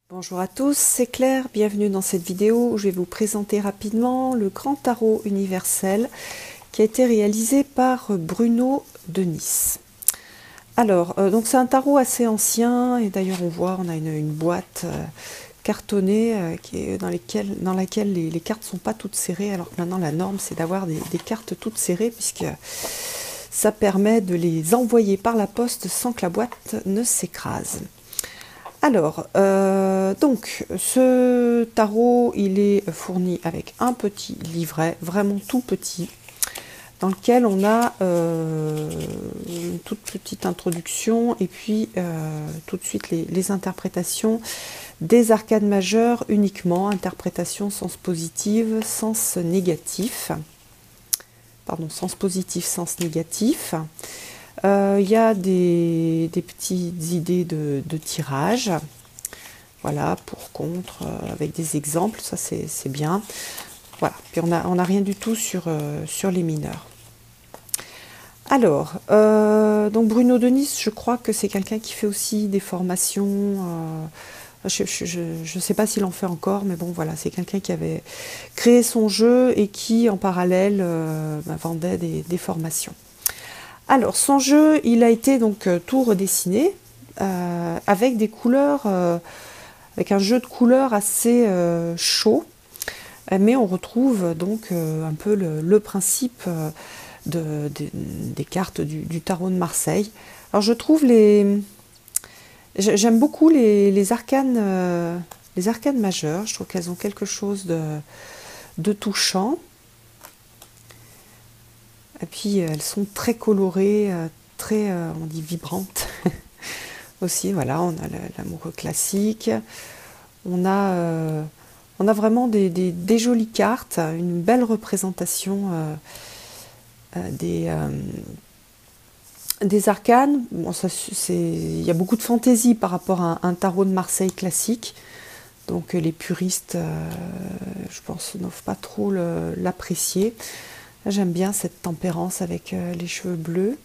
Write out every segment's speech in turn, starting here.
Bonjour à tous, c'est Claire, bienvenue dans cette vidéo où je vais vous présenter rapidement le grand tarot universel qui a été réalisé par Bruno de Nice. Alors, donc c'est un tarot assez ancien et d'ailleurs on a une boîte cartonnée dans laquelle les cartes ne sont pas toutes serrées, alors que maintenant la norme c'est d'avoir des cartes toutes serrées puisque ça permet de les envoyer par la poste sans que la boîte ne s'écrase. Alors, donc, ce tarot, il est fourni avec un petit livret, vraiment tout petit, dans lequel on a une toute petite introduction et puis tout de suite les interprétations des arcanes majeures uniquement, interprétation sens positive, sens négatif. Pardon, sens positif, sens négatif. Il y a des petites idées de tirage, voilà, pour, contre, avec des exemples, ça c'est bien. Voilà, puis on a rien du tout sur les mineurs. Alors, donc Bruno de Nice, je crois que c'est quelqu'un qui fait aussi des formations. Je ne sais pas s'il en fait encore, mais bon, voilà, c'est quelqu'un qui avait créé son jeu et qui, en parallèle, vendait des formations. Alors, son jeu, il a été donc tout redessiné avec des couleurs, avec un jeu de couleurs assez chaud, mais on retrouve donc un peu le principe des cartes du tarot de Marseille. Alors, je trouve j'aime beaucoup les arcanes majeures. Je trouve qu'elles ont quelque chose de touchant. Et puis elles sont très colorées, très, on dit vibrantes aussi. Voilà, on a l'amoureux classique. On a vraiment des jolies cartes, une belle représentation des arcanes. Bon, il y a beaucoup de fantaisie par rapport à un tarot de Marseille classique. Donc les puristes, je pense, n'osent pas trop l'apprécier. J'aime bien cette tempérance avec les cheveux bleus.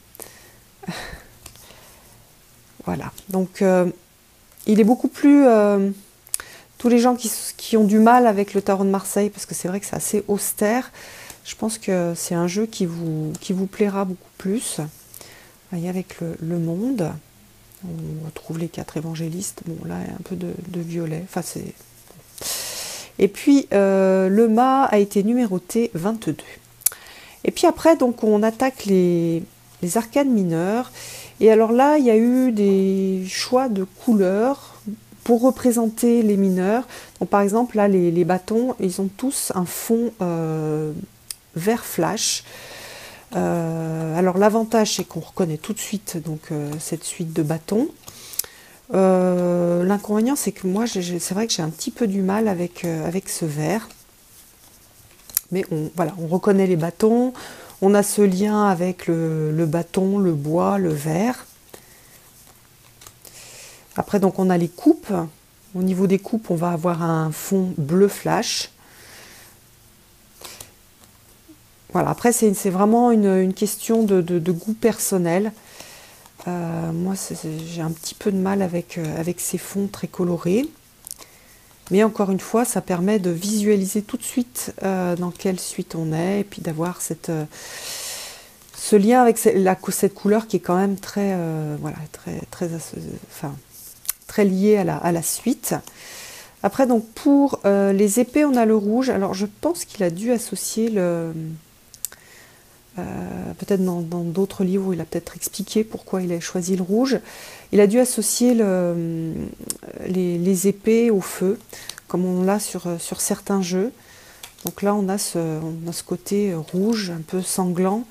Voilà, donc il est beaucoup plus... tous les gens qui ont du mal avec le tarot de Marseille, parce que c'est vrai que c'est assez austère, je pense que c'est un jeu qui vous plaira beaucoup plus. Vous voyez, avec le monde, on retrouve les 4 évangélistes. Bon, là, un peu de violet. Enfin, c'est... Et puis, le mât a été numéroté 22. Et puis après, donc, on attaque les arcanes mineures. Et alors là, il y a eu des choix de couleurs pour représenter les mineurs. Donc, par exemple, là, les bâtons, ils ont tous un fond vert flash. Alors l'avantage, c'est qu'on reconnaît tout de suite donc, cette suite de bâtons. L'inconvénient, c'est que moi, c'est vrai que j'ai un petit peu du mal avec ce vert. Mais voilà, on reconnaît les bâtons, on a ce lien avec le bâton, le bois, le verre. Après, donc, on a les coupes. Au niveau des coupes, on va avoir un fond bleu flash. Voilà, après, c'est vraiment une question de goût personnel. Moi, j'ai un petit peu de mal avec ces fonds très colorés. Mais encore une fois, ça permet de visualiser tout de suite dans quelle suite on est, et puis d'avoir ce lien avec cette couleur qui est quand même très, voilà, très liée à la suite. Après, donc pour les épées, on a le rouge. Alors, je pense qu'il a dû associer peut-être dans d'autres livres où il a peut-être expliqué pourquoi il a choisi le rouge. Il a dû associer les épées au feu, comme on l'a sur certains jeux. Donc là, on a ce côté rouge, un peu sanglant.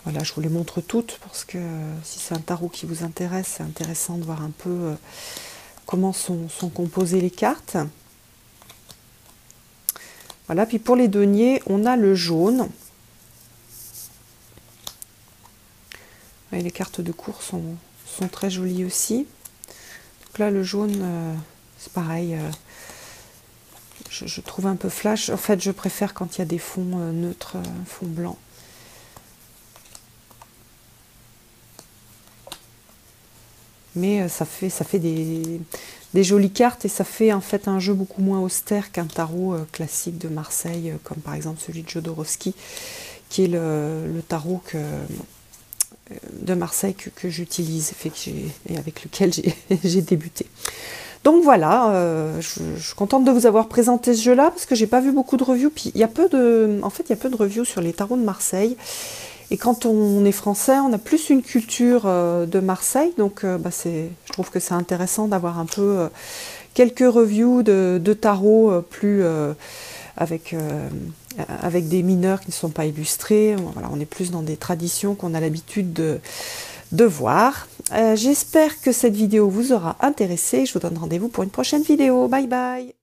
Voilà, je vous les montre toutes, parce que si c'est un tarot qui vous intéresse, c'est intéressant de voir un peu comment sont composées les cartes. Voilà, puis pour les deniers, on a le jaune. Et les cartes de cours sont très jolies aussi. Donc là, le jaune, c'est pareil. Je trouve un peu flash. En fait, je préfère quand il y a des fonds neutres, fond blanc. mais ça fait des jolies cartes et ça fait en fait un jeu beaucoup moins austère qu'un tarot classique de Marseille, comme par exemple celui de Jodorowsky, qui est le tarot de Marseille que j'utilise et avec lequel j'ai débuté. Donc voilà, je suis contente de vous avoir présenté ce jeu-là parce que j'ai pas vu beaucoup de reviews. Puis il y a peu de reviews sur les tarots de Marseille. Et quand on est français, on a plus une culture de Marseille. Donc je trouve que c'est intéressant d'avoir un peu quelques reviews de tarots plus avec des mineurs qui ne sont pas illustrés. Voilà, on est plus dans des traditions qu'on a l'habitude de voir. J'espère que cette vidéo vous aura intéressé. Je vous donne rendez-vous pour une prochaine vidéo. Bye bye!